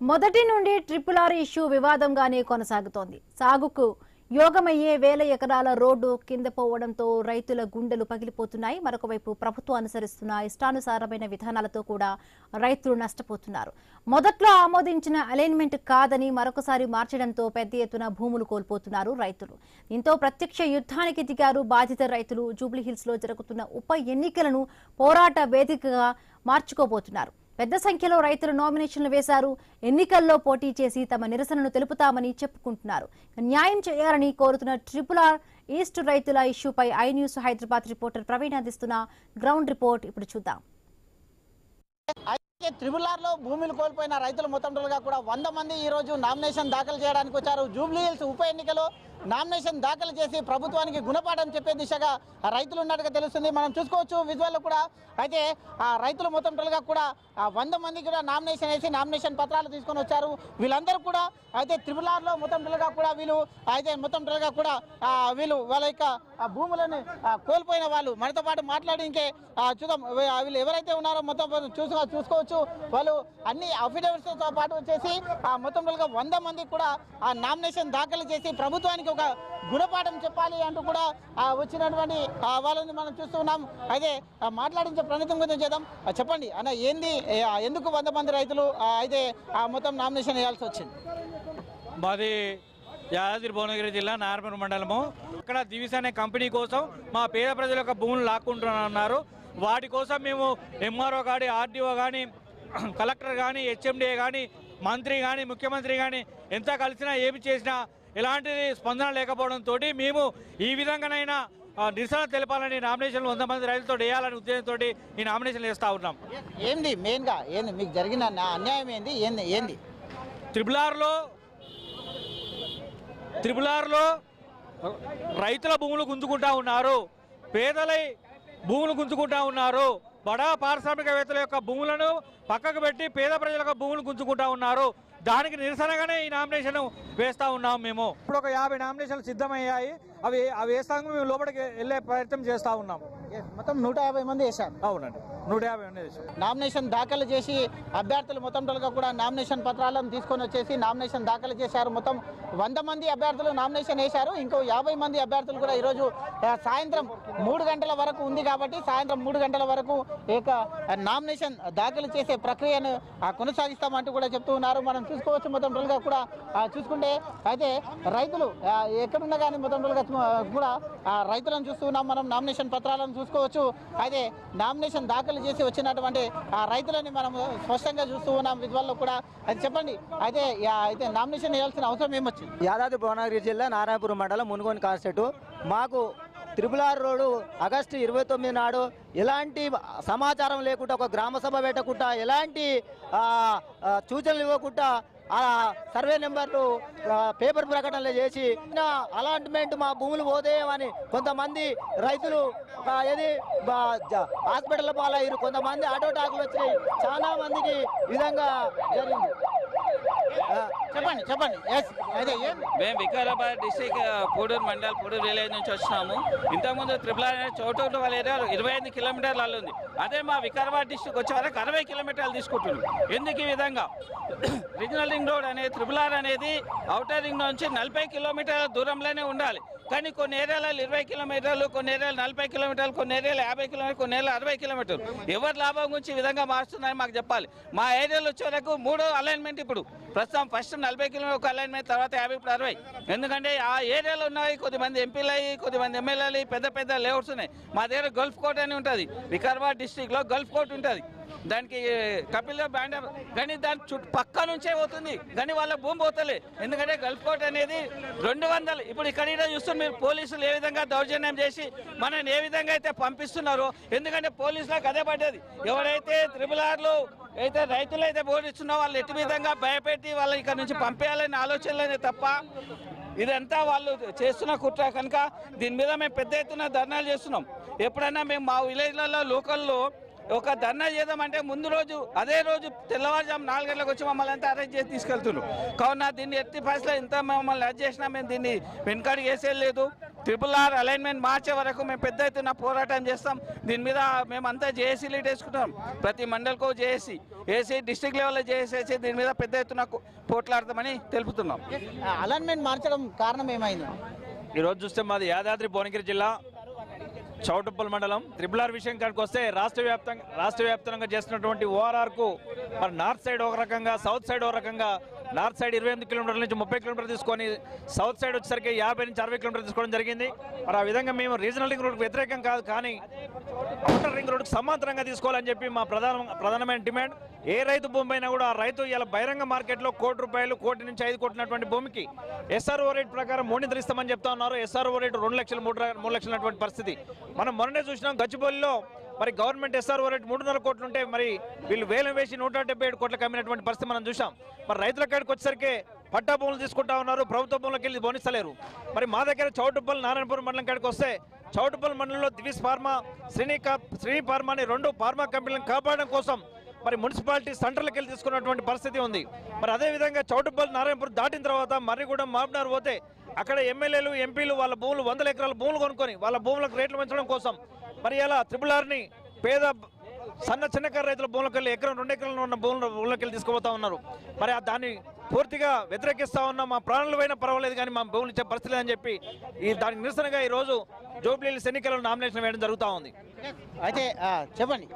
మొదటి నుండి triple R issue వివాదంగానే కొనసాగుతోంది. సాగుకు యోగమయ్యే వేల ఎకరాల రోడ్డు కింద పోవడంతో రైతుల గుండెలు పగిలిపోతున్నాయి. మరొకవైపు ప్రభుత్వం అనుసరిస్తున్న ఇష్టానుసారమైన విధానాలతో కూడా రైతులు నష్టపోతున్నారు. మొదట్లో ఆమోదించిన అలైన్మెంట్ కాదని మరొకసారి మార్చడంతో పెద్ద ఎత్తున భూములు కోల్పోతున్నారు రైతులు. దీంతో ప్రత్యక్ష యుద్ధానికి దిగారు బాధిత రైతులు. జూబ్లీహిల్స్ లో జరుగుతున్న ఉప ఎన్నికలను పోరాట వేదికగా మార్చుకోబోతున్నారు. పెద్ద సంఖ్యలో రైతులు నామినేషన్లు వేశారు. ఎన్నికల్లో పోటీ చేసి తమ నిరసనను తెలుపుతామని చెప్పుకుంటున్నారు. న్యాయం చేయాలని కోరుతున్న ట్రిపుల్ ఆర్ ఈస్ట్ రైతుల ఇష్యూపై I news Hyderabad reporter Praveen అందిస్తున్న గ్రౌండ్ రిపోర్ట్ ఇప్పుడు చూద్దాం. ట్రిపుల్ ఆర్ లో భూములు కోల్పోయిన రైతులు మొత్తంగా కూడా 100 మంది ఈ రోజు నామినేషన్ దాఖలు చేయడానికి వచ్చారు. జూబ్లీహిల్స్ ఉప ఎన్నికలో నామినేషన్ దాఖలు చేసి ప్రభుత్వానికి గుణపాఠం చెప్పే దిశగా రైతులు ఉన్నట్టుగా తెలుస్తుంది. మనం చూసుకోవచ్చు విజువల్ కూడా. అయితే ఆ రైతులు మొత్తంగా కూడా 100 మంది కూడా నామినేషన్ వేసి నామినేషన్ పత్రాలు తీసుకొని వచ్చారు. వీళ్ళందరూ కూడా అయితే ట్రిపుల్ ఆర్ లో మొత్తంగా కూడా మొత్తంగా కూడా వీళ్ళు వాళ్ళ యొక్క భూములను కోల్పోయిన వాళ్ళు మనతో పాటు మాట్లాడి ఇంకే చూద్దాం. వీళ్ళు ఎవరైతే ఉన్నారో మొత్తం చూసుకోవచ్చు. వాళ్ళు అన్ని అఫిడవిట్స్ తో పాటు వచ్చేసి మొత్తంగా 100 మంది కూడా ఆ నామినేషన్ దాఖలు చేసి ప్రభుత్వానికి ఒక గుణపాఠం చెప్పాలి అంటూ కూడా వచ్చినటువంటి వాళ్ళని మనం చూస్తున్నాం. అయితే మాట్లాడించే ప్రణితం గురించి చేద్దాం. చెప్పండి అన్న, ఏంది ఎందుకు 100 మంది రైతులు అయితే మొత్తం నామినేషన్ వేయాల్సి వచ్చింది? మాది యాదాద్రి భువనగిరి జిల్లా నారాయణపురం మండలము. ఇక్కడ దివిస్ అనే కంపెనీ కోసం మా పేద ప్రజల యొక్క భూములు లాక్కుంటున్నారు. వాటి కోసం మేము ఎంఆర్ఓ కానీ, ఆర్డీఓ కానీ, కలెక్టర్ కానీ, హెచ్ఎండిఏ కానీ, మంత్రి కానీ, ముఖ్యమంత్రి కానీ ఎంత కలిసినా ఏమి చేసినా ఎలాంటి స్పందన లేకపోవడంతో మేము ఈ విధంగానైనా నిరసన తెలపాలని నామినేషన్లు 100 మంది రైతులతో వేయాలని ఉద్దేశంతో ఈ నామినేషన్లు వేస్తూ ఉన్నాం. ఏంది మెయిన్గా ఏంది మీకు జరిగిన అన్యాయం ఏంది? ట్రిపుల్ ఆర్లో రైతుల భూములు గుంజుకుంటా ఉన్నారు, పేదలై భూములు గుంజుకుంటా ఉన్నారు. బడా పారిశ్రామికవేత్తల యొక్క భూములను పక్కకు పెట్టి పేద ప్రజల యొక్క భూములు గుంజుకుంటా ఉన్నారు. దానికి నిరసనగానే ఈ నామినేషన్ వేస్తూ ఉన్నాం. మేము ఇప్పుడు ఒక 50 నామినేషన్లు సిద్ధమయ్యాయి. అవి వేస్తాము. మేము లోపలికి వెళ్ళే ప్రయత్నం చేస్తూ ఉన్నాం. మొత్తం 150 మంది వేశారు. అవునండి, 150 మంది వేశారు. నామినేషన్ దాఖలు చేసి అభ్యర్థులు మొత్తంగా కూడా నామినేషన్ పత్రాలను తీసుకొని వచ్చేసి నామినేషన్ దాఖలు చేశారు. మొత్తం 100 మంది అభ్యర్థులు నామినేషన్ వేశారు. ఇంకో 50 మంది అభ్యర్థులు కూడా ఈరోజు సాయంత్రం 3 గంటల వరకు ఉంది కాబట్టి సాయంత్రం 3 గంటల వరకు నామినేషన్ దాఖలు చేసే ప్రక్రియను కొనసాగిస్తామంటూ కూడా చెప్తూ ఉన్నారు. మనం చూసుకోవచ్చు. మొత్తంగా కూడా చూసుకుంటే అయితే రైతులు ఎక్కడున్నా కానీ మొత్తంగా కూడా రైతులను చూస్తూ ఉన్నాం. మనం నామినేషన్ పత్రాలను చూసుకోవచ్చు. అయితే నామినేషన్ దాఖలు చేసి వచ్చినటువంటి రైతులని మనం స్పష్టంగా చూస్తూ ఉన్నాం విజువల్లో కూడా. అది చెప్పండి, అయితే నామినేషన్ వేయాల్సిన అవసరం ఏమొచ్చింది? యాదాద్రి భువనగిరి జిల్లా నారాయణపురం మండలం మునుగోని కాన్స్టిట్యూట్. మాకు ట్రిపుల్ ఆర్ రోడ్డు ఆగస్టు 29 నాడు ఎలాంటి సమాచారం లేకుండా, ఒక గ్రామ సభ పెట్టకుండా, ఎలాంటి సూచనలు ఇవ్వకుండా ఆ సర్వే నెంబర్లు పేపర్ ప్రకటనలు చేసి అలాంట్మెంట్ మా భూములు పోతాయని కొంతమంది రైతులు హాస్పిటల్ పాలయ్యారు. కొంతమంది ఆటో టాకులు వచ్చినాయి. చాలా మందికి విధంగా జరిగింది. చెప్పండి. మేము వికారాబాద్ డిస్టిక్ పూడూరు మండల్ పూడూరు విలేజ్ నుంచి వచ్చినాము. ఇంతకుముందు ట్రిపుల్ ఆర్ చోటు వాళ్ళ ఏరియా 25 కిలోమీటర్లు అల్లుంది. అదే మా వికారాబాద్ డిస్టిక్ వచ్చే వరకు 60 కిలోమీటర్లు తీసుకుంటుంది. ఎందుకు ఈ విధంగా? రీజనల్ రింగ్ రోడ్ అనేది ట్రిపుల్ ఆర్ అనేది అవుటర్ రింగ్ నుంచి 40 కిలోమీటర్ల దూరంలోనే ఉండాలి. కానీ కొన్ని ఏరియాలలో 20 కిలోమీటర్లు, కొన్ని ఏరియాలు 40 కిలోమీటర్లు, కొన్ని ఏరియాలు 50 కిలోమీటర్లు, కొన్ని ఏరియాలు 60 కిలోమీటర్లు. ఎవరి లాభం గురించి ఈ విధంగా మారుస్తుందని మాకు చెప్పాలి. మా ఏరియాలో వచ్చే వరకు 3 అలైన్మెంట్. ఇప్పుడు ప్రస్తుతం ఫస్ట్ 40 కిలోమీటర్ ఒక అలైన్మెంట్, తర్వాత 50, ఇప్పుడు 60. ఎందుకంటే ఆ ఏరియాలో ఉన్నాయి కొద్దిమంది ఎంపీలు అయ్యి, కొద్దిమంది ఎమ్మెల్యేలు, పెద్ద లేఅవుట్స్ ఉన్నాయి. మా దగ్గర గల్ఫ్ కోర్ట్ అని ఉంటుంది. వికారాబాద్ డిస్టిక్లో గల్ఫ్ కోర్ట్ ఉంటుంది. దానికి కపిల్ బ్యాండ్ కానీ దాని పక్క నుంచే పోతుంది. కానీ వాళ్ళ భూమి పోతలే. ఎందుకంటే గల్ఫ్ కోర్ట్ అనేది 200. ఇప్పుడు ఇక్కడ చూస్తే మీరు పోలీసులు ఏ విధంగా దౌర్జన్యం చేసి మనని ఏ విధంగా అయితే పంపిస్తున్నారో. ఎందుకంటే పోలీసులకు అదే పడ్డది. ఎవరైతే ట్రిపుల్ ఆర్లో అయితే రైతులు అయితే బోధిస్తున్నారో వాళ్ళు ఎట్టి విధంగా భయపెట్టి వాళ్ళని ఇక్కడ నుంచి పంపేయాలనే ఆలోచనలనే తప్ప ఇదంతా వాళ్ళు చేస్తున్న కుట్ర. కనుక దీని మీద మేము పెద్ద ఎత్తున ధర్నాలు చేస్తున్నాం. ఎప్పుడైనా మేము మా విలేజ్లలో లోకల్లో ఒక ధర్నా చేద్దామంటే ముందు రోజు అదే రోజు తెల్లవారుజాము 4 గంటలకు వచ్చి మమ్మల్ని అంతా అరెస్ట్ చేసి తీసుకెళ్తున్నారు. కావున దీన్ని ఎట్టి పరిస్థితుల్లో ఇంత మమ్మల్ని అరెస్ట్ చేసినా మేము దీన్ని వెనకాడికి వేసేది లేదు. RRR అలైన్మెంట్ మార్చే వరకు మేము పెద్ద ఎత్తున పోరాటం చేస్తాం. దీని మీద మేమంతా జేఏసీ లీడ్ వేసుకుంటాం. ప్రతి మండల్కు జేఏసీ ఏసీ డిస్ట్రిక్ట్ లెవెల్లో జేఏసీ దీని మీద పెద్ద ఎత్తున పోట్లాడతామని తెలుపుతున్నాం. అలైన్మెంట్ మార్చడం కారణం ఏమైంది? ఈరోజు చూస్తే మాది యాదాద్రి భువనగిరి జిల్లా చౌటుప్పల్ మండలం. RRR విషయం కాడికి వస్తే రాష్ట్ర వ్యాప్తంగా చేస్తున్నటువంటి ఓఆర్ఆర్కు మరి నార్త్ సైడ్ ఒక రకంగా, సౌత్ సైడ్ ఒక రకంగా. నార్త్ సైడ్ 28 కిలోమీటర్ల నుంచి 30 కిలోమీటర్లు తీసుకొని సౌత్ సైడ్ వచ్చేసరికి 50 నుంచి 60 కిలోమీటర్లు తీసుకోవడం జరిగింది. మరి ఆ విధంగా మేము రీజనల్ రింగ్ రోడ్కు వ్యతిరేకం కాదు, కానీ అవుటర్ రింగ్ రోడ్కు సమాంతరంగా తీసుకోవాలని చెప్పి మా ప్రధానమైన డిమాండ్. ఏ రైతు భూమి అయినా కూడా ఆ రైతు ఇలా బహిరంగ మార్కెట్లో ₹1 కోటి నుంచి 5 కోట్లటువంటి భూమికి SRO రేట్ ప్రకారం 3 ఇస్తామని చెప్తా ఉన్నారు. SRO రేటు 2 లక్షలు 3 లక్షలటువంటి పరిస్థితి మనం మొన్ననే చూసినాం. గచ్చిబౌలిలో మరి గవర్నమెంట్ SRO రేట్ 3.5 కోట్లు ఉంటే మరి వీళ్ళు వేలం వేసి 177 కోట్లకు అమ్మినటువంటి పరిస్థితి మనం చూసాం. మరి రైతుల కాడికి వచ్చేసరికి పట్టా భూములు తీసుకుంటా ఉన్నారు, ప్రభుత్వ భూములకు వెళ్ళి బోనిస్తలేరు. మరి మా దగ్గర చౌటుప్పల్ నారాయణపురం మండలం కాడికి వస్తే చౌటుప్పల్ మండలంలో దివిస్ ఫార్మా, శ్రీని ఫార్మా అని 2 ఫార్మా కంపెనీలను కాపాడడం కోసం మరి మున్సిపాలిటీ సెంటర్లకు వెళ్ళి తీసుకున్నటువంటి పరిస్థితి ఉంది. మరి అదేవిధంగా చౌటుప్పల్ నారాయణపురం దాటిన తర్వాత మర్రిగూడెం, మాబ్నార్ పోతే అక్కడ ఎమ్మెల్యేలు, ఎంపీలు వాళ్ళ భూములు 100 ఎకరాల భూములు కొనుక్కొని వాళ్ళ భూములకు రేట్లు పెంచడం కోసం మరి ఇలా RRRని పేద చిన్నకారు రైతుల భూములకు వెళ్ళి ఎకరం 2 ఎకరాలు ఉన్న భూములకు వెళ్ళి తీసుకుపోతా ఉన్నారు. మరి దాన్ని పూర్తిగా వ్యతిరేకిస్తా ఉన్నాం. మా ప్రాణాలు పోయినా పర్వాలేదు కానీ మా భూములు ఇచ్చే పరిస్థితి లేదని చెప్పి దానికి నిరసనగా ఈరోజు జూబ్లీహిల్స్ ఎన్నికల్లో నామినేషన్ వేయడం జరుగుతూ ఉంది. అయితే చెప్పండి,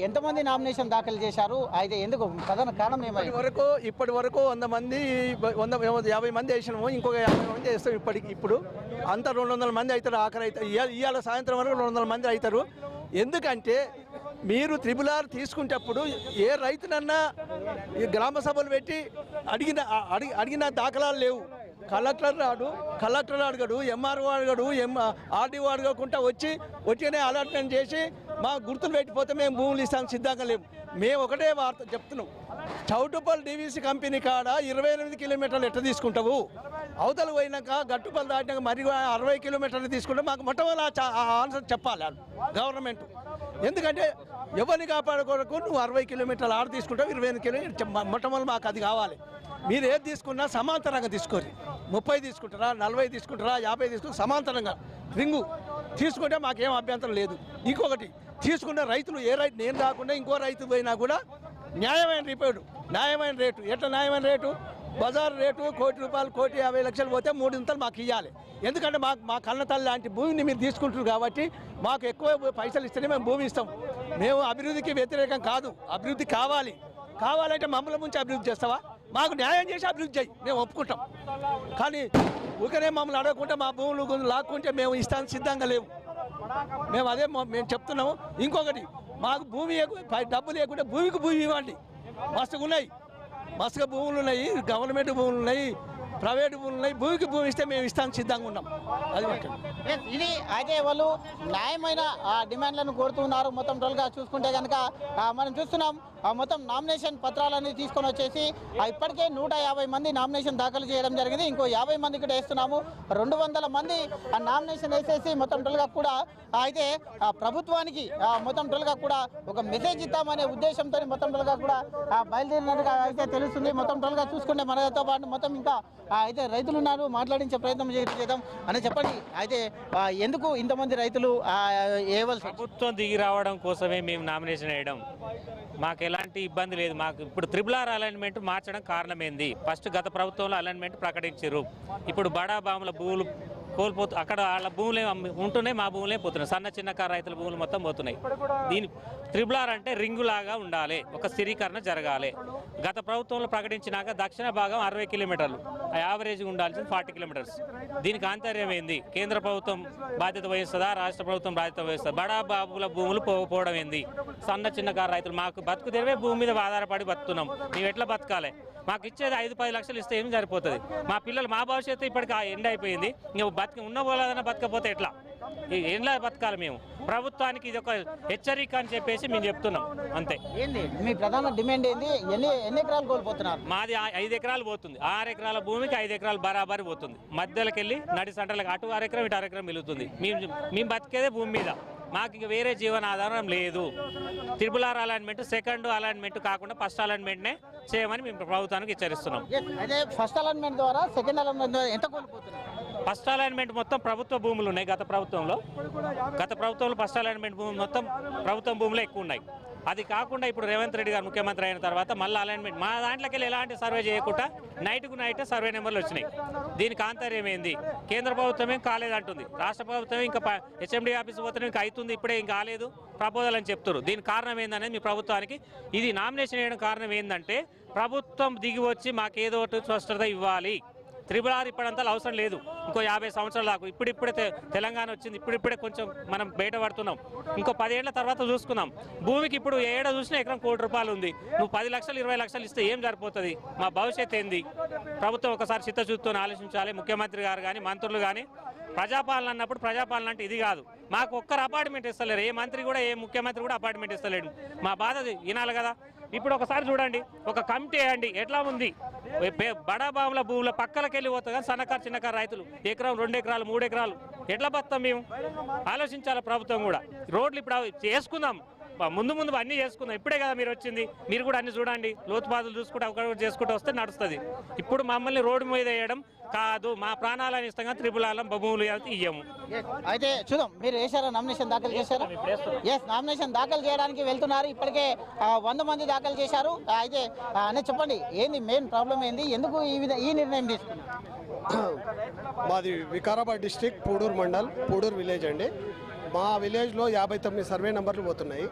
ఎంతమంది నామినేషన్ దాఖలు చేశారు? అయితే ఎందుకు ప్రధాన కారణం ఏమైంది? ఇప్పటి వరకు 100 మంది 50 మంది వేసినాము, ఇంకొక 50 మంది వేస్తాం. ఇప్పుడు అంతా 200 మంది అవుతారు. ఆఖరి అయితే ఇవాళ సాయంత్రం వరకు 200 మంది అవుతారు. ఎందుకంటే మీరు RRR తీసుకునేటప్పుడు ఏ రైతునన్నా ఈ గ్రామ సభలు పెట్టి అడిగిన దాఖలాలు లేవు. కలెక్టర్ అడగడు, MRO అడగడు, RDO అడగకుండా వచ్చినే అలాట్మెంట్ చేసి మా గుర్తులు పెట్టిపోతే మేము భూములు ఇస్తానికి సిద్ధంగా లేవు. మేము ఒకటే వార్త చెప్తున్నాం, చౌటుప్పల్ DVC కంపెనీ కాడ 28 కిలోమీటర్లు ఎట్లా తీసుకుంటావు? అవతల పోయినాక గట్టుపల్లి దాటినాక మరి 60 కిలోమీటర్లు తీసుకుంటే మాకు మొట్టమొదటి ఆన్సర్ చెప్పాలి గవర్నమెంట్. ఎందుకంటే ఎవరిని కాపాడుకోవడానికి నువ్వు 60 కిలోమీటర్లు ఆడ తీసుకుంటావు, 28 కిలోమీటర్లు మొట్టమొదటి మాకు అది కావాలి. మీరు ఏది తీసుకున్నా సమాంతరంగా తీసుకోరు. 30 తీసుకుంటారా, 40 తీసుకుంటారా, 50 తీసుకుంటారా, సమాంతరంగా రింగు తీసుకుంటే మాకేం అభ్యంతరం లేదు. ఇంకొకటి తీసుకున్న రైతులు నేను కాకుండా ఇంకో రైతు పోయినా కూడా న్యాయమైన రేటు. ఎట్లా న్యాయమైన రేటు? బజారు రేటు ₹1 కోటి, ₹1,50,00,000 పోతే 3 మాకు ఇవ్వాలి. ఎందుకంటే మా కన్న తల్లి లాంటి భూమిని మీరు తీసుకుంటారు కాబట్టి మాకు ఎక్కువ పైసలు ఇస్తేనే మేము భూమి ఇస్తాం. మేము అభివృద్ధికి వ్యతిరేకం కాదు, అభివృద్ధి కావాలంటే మమ్మల్ని ముంచి అభివృద్ధి చేస్తావా? మాకు న్యాయం చేసి అభివృద్ధి చేయి, మేము ఒప్పుకుంటాం. కానీ ఊకనే మమ్మల్ని అడగకుండా మా భూములు లాక్కుంటే మేము ఇస్తానికి సిద్ధంగా లేవు. మేము చెప్తున్నాము. ఇంకొకటి, మాకు భూమి డబ్బు లేకుంటే భూమికి భూమి ఇవ్వండి. మస్తుగా భూములు ఉన్నాయి, గవర్నమెంట్ భూములు ఉన్నాయి, ప్రైవేట్ భూములు ఉన్నాయి. భూమికి భూమి ఇస్తే మేము ఇస్తానికి సిద్ధంగా ఉన్నాం. అది ఇది అయితే వాళ్ళు న్యాయమైన డిమాండ్లను కోరుతున్నారు. మొత్తం టోల్గా చూసుకుంటే కనుక మనం చూస్తున్నాం మొత్తం నామినేషన్ పత్రాలన్నీ తీసుకొని వచ్చేసి ఇప్పటికే 150 మంది నామినేషన్ దాఖలు చేయడం జరిగింది. ఇంకో 50 మంది కూడా వేస్తున్నాము. 200 మంది నామినేషన్ వేసేసి మొత్తం టోల్గా కూడా అయితే ప్రభుత్వానికి మొత్తం టోల్గా కూడా ఒక మెసేజ్ ఇద్దామనే ఉద్దేశంతో మొత్తం టోల్గా కూడా బయలుదేరినట్టుగా అయితే తెలుస్తుంది. మొత్తం టోల్గా చూసుకుంటే మనతో పాటు మొత్తం ఇంకా అయితే రైతులు ఉన్నారు, మాట్లాడించే ప్రయత్నం చేద్దాం అని చెప్పండి. అయితే ఎందుకు ఇంతమంది రైతులు ప్రభుత్వం దిగి రావడం కోసమే మేము నామినేషన్ వేయడం. మాకు ఎలాంటి ఇబ్బంది లేదు. మాకు ఇప్పుడు RRR అలైన్మెంట్ మార్చడం కారణమైంది. ఫస్ట్ గత ప్రభుత్వంలో అలైన్మెంట్ ప్రకటించారు. ఇప్పుడు బడా బాముల భూములు కోల్పోతు అక్కడ వాళ్ళ భూములే ఉంటున్నాయి, మా భూములే పోతున్నాయి. చిన్నకారు రైతుల భూములు మొత్తం పోతున్నాయి. దీని RRR అంటే రింగులాగా ఉండాలి, ఒక స్థిరీకరణ జరగాలి. గత ప్రభుత్వంలో ప్రకటించినాక దక్షిణ భాగం 60 కిలోమీటర్లు, యావరేజ్గా ఉండాల్సింది 40 కిలోమీటర్స్. దీనికి ఆంతర్యం ఏంది? కేంద్ర ప్రభుత్వం బాధ్యత వహిస్తుందా, రాష్ట్ర ప్రభుత్వం బాధ్యత వహిస్తుందా? బడా బాబుల భూములు పోవడం ఏంది? చిన్నకారు రైతులు మాకు బతుకు తెరవే భూమి మీద ఆధారపడి బతుకుతున్నాం. మేము ఎట్లా బతకాలి? మాకు ఇచ్చేది 5-10 లక్షలు ఇస్తే ఏం సరిపోతుంది? మా పిల్లలు, మా భవిష్యత్తు ఇప్పటికి ఎండ్ అయిపోయింది. ఇంకా ఉన్న వాళ్ళదన్నా బతకపోతే ఎట్లా? ఎలా బతకాలి? మేము ప్రభుత్వానికి ఇది ఒక హెచ్చరిక అని చెప్పేసి మేము చెప్తున్నాం. అంతే. ఏంది మీ ప్రధాన డిమాండ్ ఏంది? ఎన్ని ఎకరాలు కోల్పోతున్నారు? మాది 5 ఎకరాలు పోతుంది. 6 ఎకరాల భూమికి 5 ఎకరాలు బరాబరి పోతుంది. మధ్యలోకి వెళ్ళి నడి సెంటర్లకు అటు 6 ఎకరం ఇటు 6 ఎకరం మిగులుతుంది. మేము బతికేదే భూమి మీద. మాకు ఇక వేరే జీవనాధారం లేదు. RRR అలైన్మెంట్ సెకండ్ అలైన్మెంట్ కాకుండా ఫస్ట్ అలైన్మెంట్నే చేయమని మేము ప్రభుత్వానికి హెచ్చరిస్తున్నాం. అదే ఫస్ట్ అలైన్మెంట్ ద్వారా సెకండ్ అలైన్మెంట్ ద్వారా ఎంత కోల్పోతున్నారు? ఫస్ట్ అలైన్మెంట్ మొత్తం ప్రభుత్వ భూములు ఉన్నాయి. గత ప్రభుత్వంలో ఫస్ట్ అలైన్మెంట్ భూములు మొత్తం ప్రభుత్వం భూములు ఎక్కువ ఉన్నాయి. అది కాకుండా ఇప్పుడు రేవంత్ రెడ్డి గారు ముఖ్యమంత్రి అయిన తర్వాత మళ్ళీ అలైన్మెంట్ మా దాంట్లోకి వెళ్ళి ఎలాంటి సర్వే చేయకుండా నైట్కు నైట్ సర్వే నెంబర్లు వచ్చినాయి. దీనికి ఆంతర్యం ఏంది? కేంద్ర ప్రభుత్వం ఏం కాలేదంటుంది, రాష్ట్ర ప్రభుత్వం ఇంకా హెచ్ఎండి ఆఫీస్ పోతే ఇంకా అవుతుంది, ఇప్పుడే ఇంకా కాలేదు ప్రపోజల్ అని చెప్తారు. దీనికి కారణం ఏందనేది మీ ప్రభుత్వానికి ఇది నామినేషన్ వేయడం కారణం ఏంటంటే ప్రభుత్వం దిగి వచ్చి మాకేదో ఒకటి స్పష్టత ఇవ్వాలి. త్రిపుల్ ఇప్పుడంతా అవసరం లేదు, ఇంకో 50 సంవత్సరాల దాకా. ఇప్పుడిప్పుడే తెలంగాణ వచ్చింది, ఇప్పుడిప్పుడే కొంచెం మనం బయటపడుతున్నాం. ఇంకో 10 ఏళ్ల తర్వాత చూసుకుందాం. భూమికి ఇప్పుడు ఏడ చూసినా ఎకరం ₹1,00,00,000 ఉంది. నువ్వు 10 లక్షలు 20 లక్షలు ఇస్తే ఏం సరిపోతుంది? మా భవిష్యత్తు ఏంది? ప్రభుత్వం ఒకసారి చిత్తశుద్ధితో ఆలోచించాలి. ముఖ్యమంత్రి గారు కానీ మంత్రులు కానీ ప్రజాపాలన అన్నప్పుడు ప్రజాపాలన అంటే ఇది కాదు. మాకు ఒక్కరు అపార్ట్మెంట్ ఇస్తలేరు, ఏ మంత్రి కూడా ఏ ముఖ్యమంత్రి కూడా అపార్ట్మెంట్ ఇస్తలేడు. మా బాధ వినాలి కదా. ఇప్పుడు ఒకసారి చూడండి, ఒక కమిటీ వేయండి ఎట్లా ఉంది. బడా బావుల భూముల పక్కలకి వెళ్ళి పోతా కానీ సన్నకారు చిన్నకారు రైతులు ఎకరం 2 ఎకరాలు 3 ఎకరాలు ఎట్లా బతాం మేము? ఆలోచించాలి ప్రభుత్వం కూడా. రోడ్లు ఇప్పుడు చేసుకుందాం, ముందు అన్నీ చేసుకుందాం. ఇప్పుడే కదా మీరు వచ్చింది, మీరు కూడా అన్ని చూడండి. లోతుపాదులు చూసుకుంటూ ఒకటి చేసుకుంటూ వస్తే నడుస్తుంది. ఇప్పుడు మమ్మల్ని రోడ్డు మీద వేయడం కాదు, మా ప్రాణాలను ఇస్తాం. త్రిపుల్ భూములు ఇయ్యము. అయితే చూద్దాం, మీరు వేసారా? నామినేషన్ దాఖలు చేశారు? ఎస్, నామినేషన్ దాఖలు చేయడానికి వెళ్తున్నారు. ఇప్పటికే 100 మంది దాఖలు చేశారు. అయితే అనేది చెప్పండి, ఏంది మెయిన్ ప్రాబ్లం ఏంది? ఎందుకు ఈ నిర్ణయం తీసుకున్నారు? మాది వికారాబాద్ డిస్టిక్ పూడూరు మండల్ పూడూరు విలేజ్ అండి. మా విలేజ్లో 59 సర్వే నెంబర్లు పోతున్నాయి.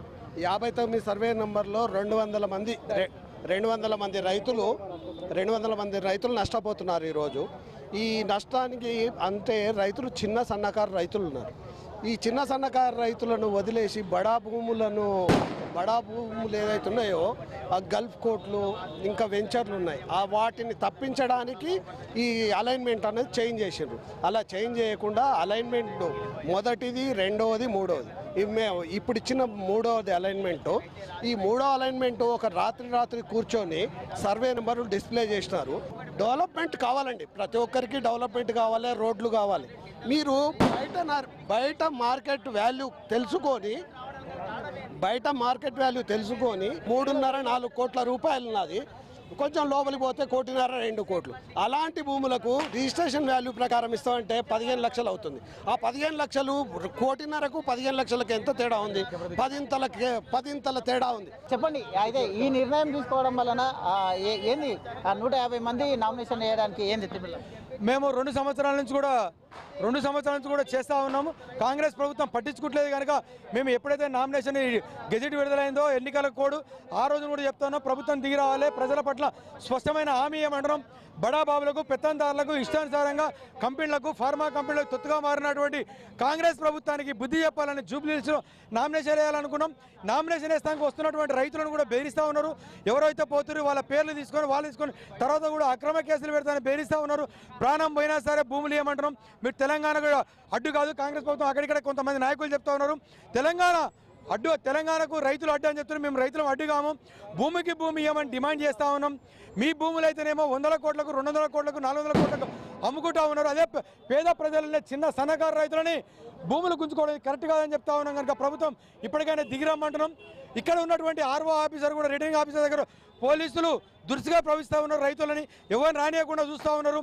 59 సర్వే నెంబర్లో 200 మంది రైతులు నష్టపోతున్నారు ఈరోజు. ఈ నష్టానికి అంటే రైతులు చిన్న సన్నకారు రైతులు ఉన్నారు. ఈ చిన్న సన్నకారు రైతులను వదిలేసి బడా భూములు ఏదైతే ఉన్నాయో ఆ గల్ఫ్ కోట్లు ఇంకా వెంచర్లు ఉన్నాయి, ఆ వాటిని తప్పించడానికి ఈ అలైన్మెంట్ అనేది చేంజ్ చేసిండ్రు. అలా చేంజ్ చేయకుండా అలైన్మెంట్ మొదటిది, రెండవది, మూడవది ఇప్పుడు ఇచ్చిన 3వది అలైన్మెంటు. ఈ 3వ అలైన్మెంటు ఒక రాత్రి కూర్చొని సర్వే నెంబర్లు డిస్ప్లే చేసినారు. డెవలప్మెంట్ కావాలండి, ప్రతి ఒక్కరికి డెవలప్మెంట్ కావాలి, రోడ్లు కావాలి. మీరు బయట మార్కెట్ వాల్యూ తెలుసుకొని 3.5-4 కోట్ల రూపాయలు ఉన్నది. కొంచెం లోపలికి పోతే 1.5-2 కోట్లు. అలాంటి భూములకు రిజిస్ట్రేషన్ వాల్యూ ప్రకారం ఇస్తామంటే 15 లక్షలు అవుతుంది. ఆ 15 లక్షలు 1.5 కోట్లకు 15 లక్షలకు ఎంత తేడా ఉంది? 10 ఇంతల తేడా ఉంది. చెప్పండి, అయితే ఈ నిర్ణయం తీసుకోవడం వలన ఏంది 150 మంది నామినేషన్ వేయడానికి ఏంది? మేము 2 సంవత్సరాల నుంచి కూడా చేస్తూ ఉన్నాము. కాంగ్రెస్ ప్రభుత్వం పట్టించుకోవట్లేదు కనుక మేము ఎప్పుడైతే నామినేషన్ గెజెట్ విడుదలైందో ఎన్నికల కోడ్ ఆ రోజు కూడా చెప్తున్నాం, ప్రభుత్వం దిగి రావాలి, ప్రజల పట్ల స్పష్టమైన హామీ ఏమంటున్నాం. బడా బాబులకు, పెత్తందారులకు, ఇష్టానుసారంగా కంపెనీలకు, ఫార్మా కంపెనీలకు తొత్తుగా మారినటువంటి కాంగ్రెస్ ప్రభుత్వానికి బుద్ధి చెప్పాలని జూబ్లీహిల్స్లో నామినేషన్ వేయాలనుకున్నాం. నామినేషన్ వేస్తానికి వస్తున్నటువంటి రైతులను కూడా బెదిరిస్తూ ఉన్నారు. ఎవరైతే పోతున్నారు వాళ్ళ పేర్లు తీసుకొని తర్వాత కూడా అక్రమ కేసులు పెడతానని బెదిరిస్తూ ఉన్నారు. ప్రాణం పోయినా సరే భూములు ఇవ్వమంటున్నాం. మీరు తెలంగాణ కూడా అడ్డు కాదు, కాంగ్రెస్ ప్రభుత్వం అక్కడిక్కడ కొంతమంది నాయకులు చెప్తా ఉన్నారు. తెలంగాణకు రైతులు అడ్డు అని చెప్తున్నారు. మేము రైతులం అడ్డు కాము, భూమికి భూమి ఇవ్వమని డిమాండ్ చేస్తూ ఉన్నాం. మీ భూములు అయితేనేమో 100 కోట్లకు, 200 కోట్లకు, 400 కోట్లకు అమ్ముకుంటా ఉన్నారు. అదే పేద ప్రజలనే చిన్న సన్నకారు రైతులని భూములు గుంజుకోవడం కరెక్ట్ కాదని చెప్తా ఉన్నాం. కనుక ప్రభుత్వం ఇప్పటికైనా దిగిరమ్మంటున్నాం. ఇక్కడ ఉన్నటువంటి ఆర్ఓ ఆఫీసర్ కూడా, రిటర్నింగ్ ఆఫీసర్ దగ్గర పోలీసులు దురుసుగా ప్రవహిస్తూ ఉన్నారు. రైతులని ఎవరిని రానియకుండా చూస్తూ ఉన్నారు.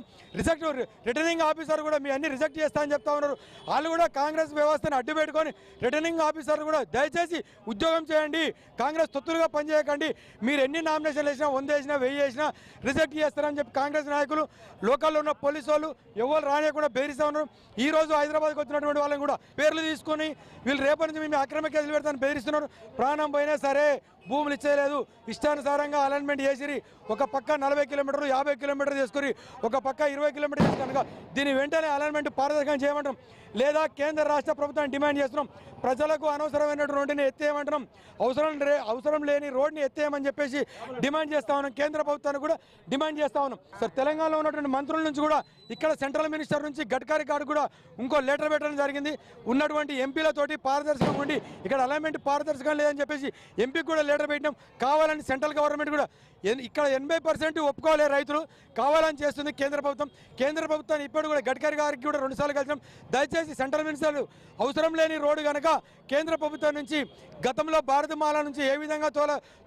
రిటర్నింగ్ ఆఫీసర్ కూడా మీ అన్ని రిజెక్ట్ చేస్తా అని చెప్తా ఉన్నారు. వాళ్ళు కూడా కాంగ్రెస్ వ్యవస్థను అడ్డు పెట్టుకొని రిటర్నింగ్ ఆఫీసర్ కూడా దయచేసి ఉద్యోగం చేయండి, కాంగ్రెస్ తొత్తులుగా పనిచేయకండి, మీరు ఎన్ని నామినేషన్లు వేసినా 100 వేసినా 1000 వేసినా రిజెక్ట్ చేస్తారని చెప్పి కాంగ్రెస్ నాయకులు, లోకల్లో ఉన్న పోలీసు వాళ్ళు ఎవరు రానియకుండా బెదిరిస్తూ ఉన్నారు. ఈ రోజు హైదరాబాద్కి వచ్చినటువంటి వాళ్ళని కూడా పేర్లు తీసుకొని వీళ్ళు రేపటి నుంచి మేము అక్రమ కేసులు పెడతానని బెదిరిస్తున్నారు. ప్రాణం పోయినా సరే భూములు ఇచ్చేయలేదు. ఇష్టానుసారంగా అలైన్మెంట్ చేసిరి. ఒక పక్క 40 కిలోమీటర్లు 50 కిలోమీటర్లు చేసుకుని, ఒక పక్క 20 కిలోమీటర్లు కనుక దీని వెంటనే అలైన్మెంట్ పారదర్శకంగా చేయమంటాం. లేదా కేంద్ర రాష్ట్ర ప్రభుత్వాన్ని డిమాండ్ చేస్తున్నాం, ప్రజలకు అనవసరమైన రోడ్డుని ఎత్తేయమంటున్నాం. అవసరం లేని రోడ్ని ఎత్తేయమని చెప్పేసి డిమాండ్ చేస్తా ఉన్నాం. కేంద్ర ప్రభుత్వాన్ని కూడా డిమాండ్ చేస్తా ఉన్నాం. సార్, తెలంగాణలో ఉన్నటువంటి మంత్రుల నుంచి కూడా, ఇక్కడ సెంట్రల్ మినిస్టర్ నుంచి గడ్కరీ గారు కూడా ఇంకో లెటర్ పెట్టడం జరిగింది. ఉన్నటువంటి ఎంపీలతోటి పారదర్శకం ఉండి ఇక్కడ అలైన్మెంట్ పారదర్శకం లేదని చెప్పేసి ఎంపీకి కూడా లెటర్ పెట్టినాం. కావాలని సెంట్రల్ గవర్నమెంట్ కూడా ఇక్కడ 80% ఒప్పుకోలే రైతులు, కావాలని చేస్తుంది కేంద్ర ప్రభుత్వం. కేంద్ర ప్రభుత్వాన్ని ఇప్పుడు కూడా గడ్కరీ గారికి కూడా 2 సార్లు కలిసినాం. దయచేసి సెంట్రల్ మినిస్టర్లు అవసరం లేని రోడ్డు కనుక కేంద్ర ప్రభుత్వం నుంచి గతంలో భారత్ మాల నుంచి ఏ విధంగా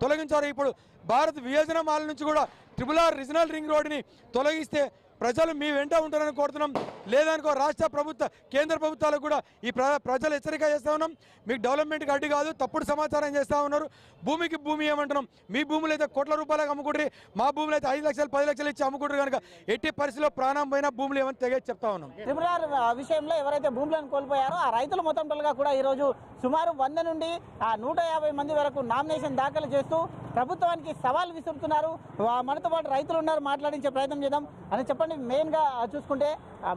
తొలగించారో ఇప్పుడు భారత్ వియోజన మాల నుంచి కూడా RRR రీజనల్ రింగ్ రోడ్డుని తొలగిస్తే ప్రజలు మీ వెంట ఉంటారని కోరుతున్నాం. లేదనుకో రాష్ట్ర ప్రభుత్వ కేంద్ర ప్రభుత్వాలకు కూడా ఈ ప్రజలు హెచ్చరిక చేస్తూ ఉన్నాం. మీకు డెవలప్మెంట్కి అడ్డు కాదు, తప్పుడు సమాచారం చేస్తూ ఉన్నారు. భూమికి భూమి ఏమంటున్నాం, మీ భూములు అయితే కోట్ల రూపాయలకు అమ్ముకుంటారు, మా భూములు అయితే 5 లక్షలు 10 లక్షలు ఇచ్చి అమ్ముకుంటారు. కనుక ఎట్టి పరిస్థితిలో ప్రాణం పోయినా భూములు ఏమని తెగేసి చెప్తా ఉన్నాం. త్రిపురార్ విషయంలో ఎవరైతే భూములను కోల్పోయారో ఆ రైతులు మొత్తం టోల్గా కూడా ఈరోజు సుమారు 100 నుండి 150 మంది వరకు నామినేషన్ దాఖలు చేస్తూ ప్రభుత్వానికి సవాల్ విసురుతున్నారు. మనతో పాటు రైతులు ఉన్నారు, మాట్లాడించే ప్రయత్నం చేద్దాం. అని చెప్పండి, మెయిన్గా చూసుకుంటే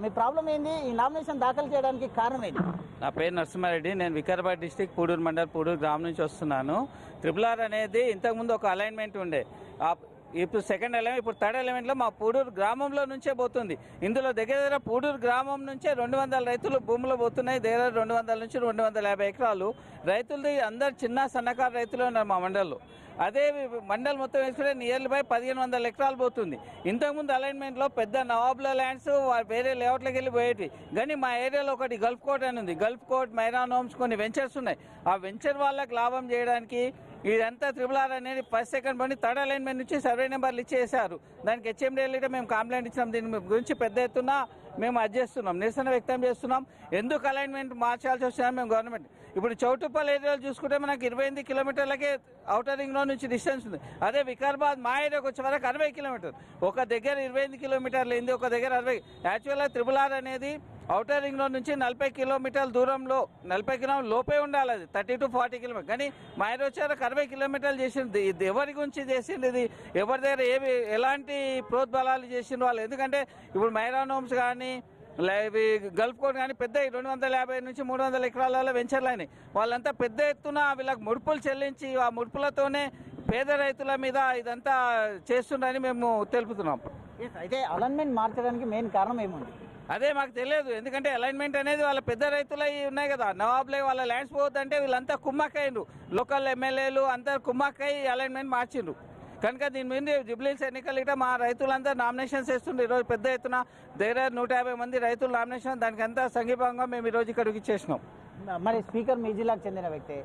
మీ ప్రాబ్లం ఏంది, ఈ నామినేషన్ దాఖలు చేయడానికి కారణం ఏంటి? నా పేరు నరసింహారెడ్డి, నేను వికారాబాద్ డిస్టిక్ పూడూరు మండల్ పూడూరు గ్రామం నుంచి వస్తున్నాను. RRR అనేది ఇంతకుముందు ఒక అలైన్మెంట్ ఉండే, ఇప్పుడు సెకండ్ ఎలిమెంట్, ఇప్పుడు థర్డ్ ఎలిమెంట్లో మా పూడూరు గ్రామంలో నుంచే పోతుంది. ఇందులో దగ్గర పూడూరు గ్రామం నుంచే 200 రైతులు భూములు పోతున్నాయి. దగ్గర 200 నుంచి 250 ఎకరాలు రైతులది. అందరు చిన్న సన్నకారు రైతులు ఉన్నారు మా మండల్లో. అదే మండల్ మొత్తం వేసుకుంటే నియర్లీ 1500 ఎకరాలు పోతుంది. ఇంతకుముందు అలైన్మెంట్లో పెద్ద నవాబుల ల్యాండ్స్ వేరే లేఅవుట్లోకి వెళ్ళి పోయేవి. కానీ మా ఏరియాలో ఒకటి గల్ఫ్ కోర్ట్ అని ఉంది. గల్ఫ్ కోర్ట్, మైరాన్ హోమ్స్, కొన్ని వెంచర్స్ ఉన్నాయి. ఆ వెంచర్ వాళ్ళకి లాభం చేయడానికి ఇదంతా RRR అనేది ఫస్ట్ సెకండ్ బండి థర్డ్ అలైన్మెంట్ నుంచి సర్వే నెంబర్లు ఇచ్చేసారు. దానికి HMDL మేము కంప్లైంట్ ఇచ్చినాం. దీని గురించి పెద్ద ఎత్తున మేము అది చేస్తున్నాం, నిరసన వ్యక్తం చేస్తున్నాం. ఎందుకు అలైన్మెంట్ మార్చాల్సి వచ్చినా మేము గవర్నమెంట్. ఇప్పుడు చౌటుప్పల్ ఏరియాలో చూసుకుంటే మనకి 28 కిలోమీటర్లకే ఔటర్ రింగ్ లో నుంచి డిస్టెన్స్ ఉంది. అదే వికారాబాద్ మా ఏరియాకి వచ్చే వరకు 60 కిలోమీటర్లు. ఒక దగ్గర 28 కిలోమీటర్లు అయింది, ఒక దగ్గర 60. యాక్చువల్గా RRR అనేది ఔటర్ రింగ్ లో నుంచి 40 కిలోమీటర్ల దూరంలో, 40 కిలోమీటర్ లోపే ఉండాలి. అది 30 to 40 కిలోమీటర్. కానీ మా ఏరియా వచ్చారు 60 కిలోమీటర్లు చేసింది. ఇది ఎవరి గురించి చేసింది? ఇది ఎవరి దగ్గర ఎలాంటి ప్రోద్బలాలు చేసిండు వాళ్ళు? ఎందుకంటే ఇప్పుడు మైరాన్ హోమ్స్ కానీ గల్ఫ్ కోర్ట్ కానీ పెద్ద 250 నుంచి 300 ఎకరాల వెంచర్లు అయినాయి. వాళ్ళంతా పెద్ద ఎత్తున వీళ్ళకి ముడుపులు చెల్లించి ఆ ముడుపులతోనే పేద రైతుల మీద ఇదంతా చేస్తున్నారని మేము తెలుపుతున్నాం. అయితే అలైన్మెంట్ మార్చడానికి మెయిన్ కారణం ఏముంది? అదే మాకు తెలియదు. ఎందుకంటే అలైన్మెంట్ అనేది వాళ్ళ పెద్ద రైతులు ఉన్నాయి కదా, నవాబ్లే, వాళ్ళ ల్యాండ్స్ పోవద్దంటే వీళ్ళంతా కుమ్మక్కయ్యిండ్రు. లోకల్ ఎమ్మెల్యేలు అంతా కుమ్మక్కయ్యి అలైన్మెంట్ మార్చిండ్రు. కనుక దీని మీద జూబ్లీహిల్స్ ఎన్నికలు ఇట్లా మా రైతులంతా నామినేషన్స్ వేస్తుండ్రు. ఈరోజు పెద్ద ఎత్తున దగ్గర 150 మంది రైతులు నామినేషన్, దానికంతా సంఘీభావంగా మేము ఈరోజు ఇక్కడికి ఇచ్చేసినాం. మరి స్పీకర్ మీ జిల్లాకు చెందిన వ్యక్తి,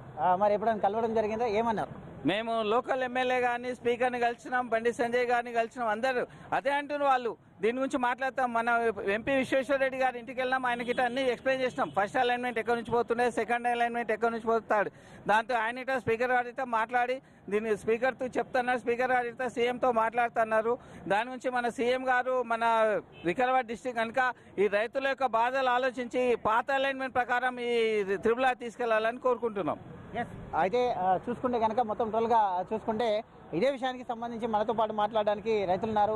మరి ఎప్పుడైనా కలవడం జరిగిందా? ఏమన్నారు? మేము లోకల్ ఎమ్మెల్యే కానీ స్పీకర్ని కలిసినాం, బండి సంజయ్ గారిని కలిసినాం. అందరూ అదే అంటున్నారు. వాళ్ళు దీని గురించి మాట్లాడతాం. మన ఎంపీ విశ్వేశ్వరరెడ్డి గారి ఇంటికి వెళ్ళినాం, ఆయనకి అన్ని ఎక్స్ప్లెయిన్ చేసినాం. ఫస్ట్ అలైన్మెంట్ ఎక్కడి నుంచి పోతుండే, సెకండ్ అలైన్మెంట్ ఎక్కడి నుంచి పోతాడు. దాంతో ఆయన స్పీకర్ గారితో మాట్లాడి దీన్ని స్పీకర్తో చెప్తున్నారు. స్పీకర్ గారితో సీఎంతో మాట్లాడుతున్నారు. దాని గురించి మన సీఎం గారు మన వికారాబాద్ డిస్టిక్ కనుక ఈ రైతుల యొక్క బాధలు ఆలోచించి పాత అలైన్మెంట్ ప్రకారం ఈ RRR తీసుకెళ్లాలని కోరుకుంటున్నాం. అయితే చూసుకుంటే కనుక మొత్తం టోల్గా చూసుకుంటే ఇదే విషయానికి సంబంధించి మనతో పాటు మాట్లాడడానికి రైతులు ఉన్నారు.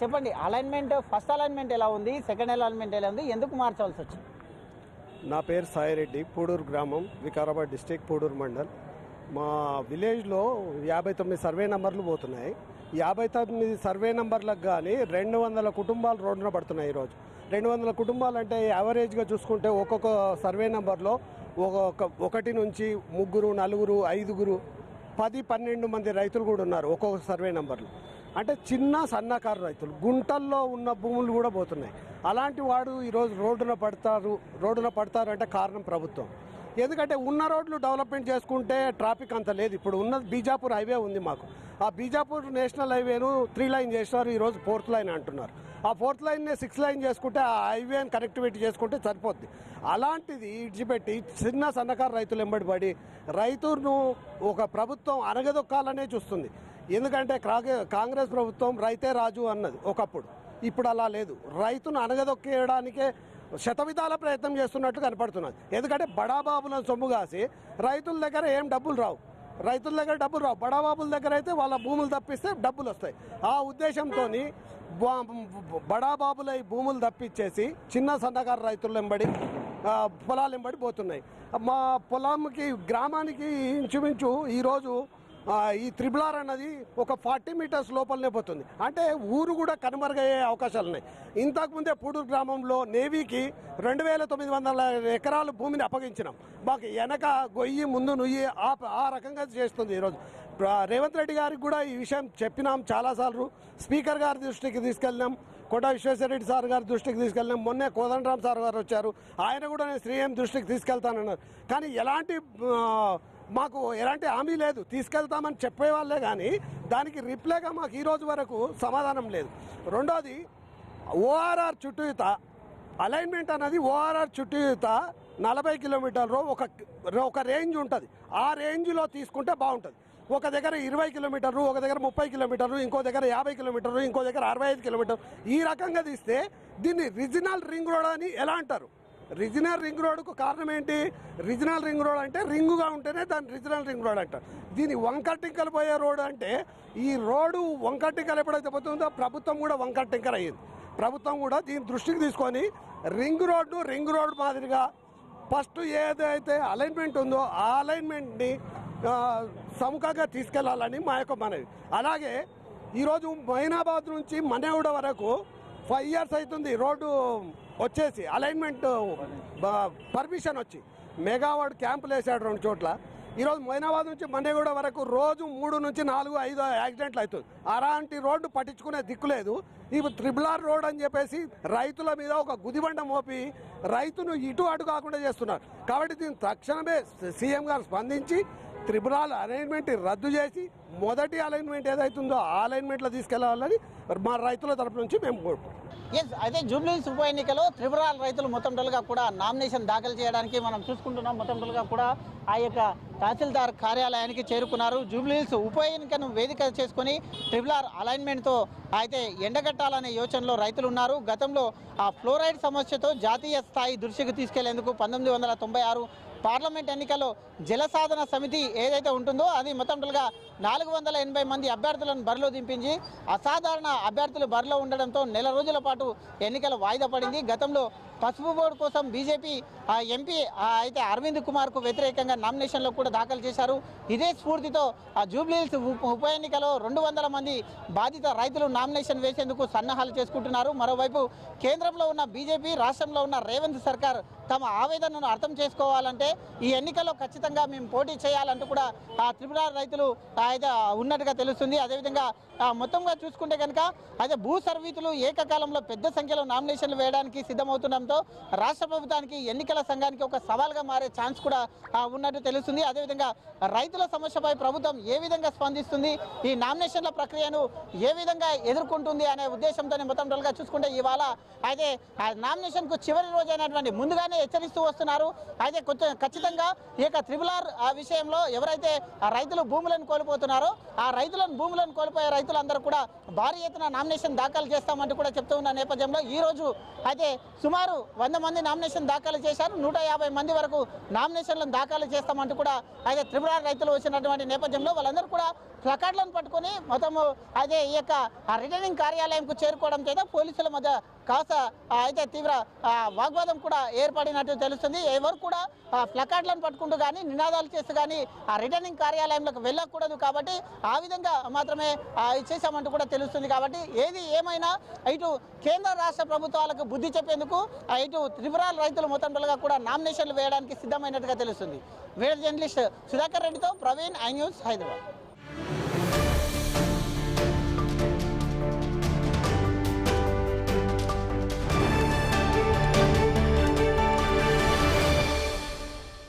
చెప్పండి, అలైన్మెంట్ ఫస్ట్ అలైన్మెంట్ ఎలా ఉంది, సెకండ్ అలైన్మెంట్ ఎలా ఉంది, ఎందుకు మార్చాల్సి వచ్చింది? నా పేరు సాయిరెడ్డి, పూడూరు గ్రామం, వికారాబాద్ డిస్టిక్, పూడూరు మండల్. మా విలేజ్లో 59 సర్వే నెంబర్లు పోతున్నాయి. 59 సర్వే నెంబర్లకు కానీ 200 కుటుంబాలు రోడ్డున పడుతున్నాయి. ఈరోజు 200 కుటుంబాలు అంటే యావరేజ్గా చూసుకుంటే ఒక్కొక్క సర్వే నెంబర్లో ఒకటి నుంచి 3, 4, 5, 10, 12 మంది రైతులు కూడా ఉన్నారు ఒక్కొక్క సర్వే నెంబర్లు. అంటే చిన్న సన్నకారు రైతులు, గుంటల్లో ఉన్న భూములు కూడా పోతున్నాయి. అలాంటి వాడు ఈరోజు రోడ్డున పడతారు అంటే కారణం ప్రభుత్వం. ఎందుకంటే ఉన్న రోడ్లు డెవలప్మెంట్ చేసుకుంటే ట్రాఫిక్ అంత లేదు. ఇప్పుడు ఉన్నది బీజాపూర్ హైవే ఉంది మాకు. ఆ బీజాపూర్ నేషనల్ హైవేను 3 లైన్ చేసినారు, ఈరోజు 4th లైన్ అంటున్నారు. ఆ 4th లైన్నే 6 లైన్ చేసుకుంటే ఆ హైవేని కనెక్టివిటీ చేసుకుంటే సరిపోద్ది. అలాంటిది ఇడిచిపెట్టి చిన్న సన్నకారు రైతులు ఎంబడిపడి రైతును ఒక ప్రభుత్వం అనగదొక్కాలనే చూస్తుంది. ఎందుకంటే కాంగ్రెస్ ప్రభుత్వం రైతే రాజు అన్నది ఒకప్పుడు. ఇప్పుడు అలా లేదు. రైతును అనగదొక్కేయడానికే శతవిధాల ప్రయత్నం చేస్తున్నట్లు కనపడుతున్నది. ఎందుకంటే బడాబాబులను సొమ్ము కాసి రైతుల దగ్గర ఏం డబ్బులు రావు. బడాబాబుల దగ్గర అయితే వాళ్ళ భూములు తప్పిస్తే డబ్బులు వస్తాయి. ఆ ఉద్దేశంతో బడాబాబుల భూములు తప్పించేసి చిన్న సన్నకారు రైతులు వెంబడి పొలాలు వెంబడి పోతున్నాయి. మా పొలంకి గ్రామానికి ఇంచుమించు ఈరోజు ఈ RRR అన్నది ఒక 40 మీటర్స్ లోపలనే పోతుంది. అంటే ఊరు కూడా కనుమరుగయ్యే అవకాశాలు ఉన్నాయి. ఇంతకుముందే పూడూరు గ్రామంలో నేవీకి 2900 ఎకరాలు భూమిని అప్పగించినాం. మాకు వెనక గొయ్యి ముందు నుయ్యి ఆ రకంగా చేస్తుంది. ఈరోజు రేవంత్ రెడ్డి గారికి కూడా ఈ విషయం చెప్పినాం చాలాసార్లు. స్పీకర్ గారి దృష్టికి తీసుకెళ్ళినాం, కోట విశ్వేశ్వరరెడ్డి సార్ గారి దృష్టికి తీసుకెళ్ళినాం. మొన్నే కోదండరామ్ సార్ గారు వచ్చారు, ఆయన కూడా నేను సీఎం దృష్టికి తీసుకెళ్తానన్నారు. కానీ మాకు ఎలాంటి హామీ లేదు. తీసుకెళ్తామని చెప్పేవాళ్ళే కానీ దానికి రిప్లైగా మాకు ఈరోజు వరకు సమాధానం లేదు. రెండోది, ఓఆర్ఆర్ చుట్టూత అలైన్మెంట్ అనేది ఓఆర్ఆర్ చుట్టూత 40 కిలోమీటర్లు ఒక రేంజ్ ఉంటుంది. ఆ రేంజ్లో తీసుకుంటే బాగుంటుంది. ఒక దగ్గర 20 కిలోమీటర్లు, ఒక దగ్గర 30 కిలోమీటర్లు, ఇంకో దగ్గర 50 కిలోమీటర్లు, ఇంకో దగ్గర 65 కిలోమీటర్లు, ఈ రకంగా తీస్తే దీన్ని రీజనల్ రింగ్ రోడ్ అని ఎలా అంటారు? రీజనల్ రింగ్ రోడ్కు కారణం ఏంటి? రీజనల్ రింగ్ రోడ్ అంటే రింగుగా ఉంటేనే దాన్ని రీజనల్ రింగ్ రోడ్ అంటారు. దీన్ని వంకటింకలు పోయే రోడ్ అంటే ఈ రోడ్డు వంకటింకలు ఎప్పుడైతే పోతుందో ప్రభుత్వం కూడా వంకటింకలు అయ్యింది. ప్రభుత్వం కూడా దీని దృష్టికి తీసుకొని రింగ్ రోడ్ మాదిరిగా ఫస్ట్ ఏదైతే అలైన్మెంట్ ఉందో ఆ అలైన్మెంట్ని సముఖంగా తీసుకెళ్లాలని మా యొక్క మనవి. అలాగే ఈరోజు మైనాబాద్ నుంచి మనేగూడ వరకు 5 years అవుతుంది రోడ్డు వచ్చేసి, అలైన్మెంట్ పర్మిషన్ వచ్చి. మెగావాడ్ క్యాంపులు వేసాడు 2 చోట్ల. ఈరోజు మైనాబాద్ నుంచి మనేగూడ వరకు రోజు 3 నుంచి 4, 5 యాక్సిడెంట్లు అవుతుంది. అలాంటి రోడ్డు పట్టించుకునే దిక్కులేదు. ఇప్పుడు RRR రోడ్ అని చెప్పేసి రైతుల మీద ఒక గుదిబండ మోపి రైతును ఇటు అటు కాకుండా చేస్తున్నారు. కాబట్టి దీన్ని తక్షణమే సీఎం గారు స్పందించి RRR అలైన్మెంట్ రద్దు చేసి మొదటి అలైన్మెంట్ ఏదైతుందో ఆ అలైన్మెంట్లో తీసుకెళ్లాలని మా రైతుల తరపు నుంచి మేము కోరుకుంటున్నాం. అయితే జూబ్లీహిల్స్ ఉప ఎన్నికలో RRR రైతులు మొత్తం టోల్గా కూడా నామినేషన్ దాఖలు చేయడానికి మనం చూసుకుంటున్నాం. మొత్తం టోల్గా కూడా ఆ యొక్క తహసీల్దార్ కార్యాలయానికి చేరుకున్నారు. జూబ్లీహిల్స్ ఉప ఎన్నికను వేదిక చేసుకుని RRR అలైన్మెంట్తో అయితే ఎండగట్టాలనే యోచనలో రైతులు ఉన్నారు. గతంలో ఆ ఫ్లోరైడ్ సమస్యతో జాతీయ స్థాయి దృష్టికి తీసుకెళ్లేందుకు 1996 పార్లమెంట్ ఎన్నికల్లో జలసాధన సమితి ఏదైతే ఉంటుందో అది మొత్తం టోల్గా 480 మంది అభ్యర్థులను బరిలో దింపించి అసాధారణ అభ్యర్థులు బరిలో ఉండడంతో నెల రోజుల పాటు ఎన్నికలు వాయిదా పడింది. గతంలో పసుపు బోర్డు కోసం బీజేపీ ఎంపీ అయితే అరవింద్ కుమార్కు వ్యతిరేకంగా నామినేషన్లో కూడా దాఖలు చేశారు. ఇదే స్ఫూర్తితో జూబ్లీహిల్స్ ఉప ఎన్నికలో 200 మంది బాధిత రైతులు నామినేషన్ వేసేందుకు సన్నాహాలు చేసుకుంటున్నారు. మరోవైపు కేంద్రంలో ఉన్న బీజేపీ, రాష్ట్రంలో ఉన్న రేవంత్ సర్కార్ తమ ఆవేదనను అర్థం చేసుకోవాలంటే ఈ ఎన్నికల్లో ఖచ్చితంగా మేము పోటీ చేయాలంటూ కూడా RRR రైతులు అయితే ఉన్నట్టుగా తెలుస్తుంది. అదేవిధంగా మొత్తంగా చూసుకుంటే కనుక అయితే భూ సర్వీసులు ఏకకాలంలో పెద్ద సంఖ్యలో నామినేషన్లు వేయడానికి సిద్ధమవుతుండడంతో రాష్ట్ర ప్రభుత్వానికి, ఎన్నికల సంఘానికి ఒక సవాల్గా మారే ఛాన్స్ కూడా ఉన్నట్టు తెలుస్తుంది. అదేవిధంగా రైతుల సమస్యపై ప్రభుత్వం ఏ విధంగా స్పందిస్తుంది, ఈ నామినేషన్ల ప్రక్రియను ఏ విధంగా ఎదుర్కొంటుంది అనే ఉద్దేశంతోనే మొత్తం టోల్గా చూసుకుంటే ఇవాళ అయితే నామినేషన్కు చివరి రోజు అయినటువంటి ముందుగానే హెచ్చరిస్తూ వస్తున్నారు. అయితే ఖచ్చితంగా ఈ యొక్క RRR విషయంలో ఎవరైతే రైతులు భూములను కోల్పోతున్నారో ఆ భూములను కోల్పోయే రైతులందరూ కూడా భారీ ఎత్తున నామినేషన్ దాఖలు చేస్తామంటూ కూడా చెప్తూ ఉన్న నేపథ్యంలో ఈ రోజు అయితే సుమారు 100 మంది నామినేషన్ దాఖలు చేశారు. 150 మంది వరకు నామినేషన్లను దాఖలు చేస్తామంటూ కూడా అయితే RRR రైతులు వచ్చినటువంటి నేపథ్యంలో వాళ్ళందరూ కూడా ప్లకార్డులను పట్టుకొని మొత్తము అదే ఈ యొక్క రిటర్నింగ్ కార్యాలయంకు చేరుకోవడం చేత పోలీసుల మధ్య కాస్త అయితే తీవ్ర వాగ్వాదం కూడా ఏర్పడినట్టు తెలుస్తుంది. ఎవరు కూడా ప్లకార్డులను పట్టుకుంటూ కానీ నినాదాలు చేస్తూ కానీ ఆ రిటర్నింగ్ కార్యాలయంలోకి వెళ్ళకూడదు. కాబట్టి ఆ విధంగా మాత్రమే చేశామంటూ కూడా తెలుస్తుంది. కాబట్టి ఏది ఏమైనా ఇటు కేంద్ర రాష్ట్ర ప్రభుత్వాలకు బుద్ధి చెప్పేందుకు ఇటు RRR రైతులు మొత్తం కూడా నామినేషన్లు వేయడానికి సిద్ధమైనట్టుగా తెలుస్తుంది. వీడియో జర్నలిస్ట్ సుధాకర్ రెడ్డితో ప్రవీణ్, ఐ న్యూస్, హైదరాబాద్.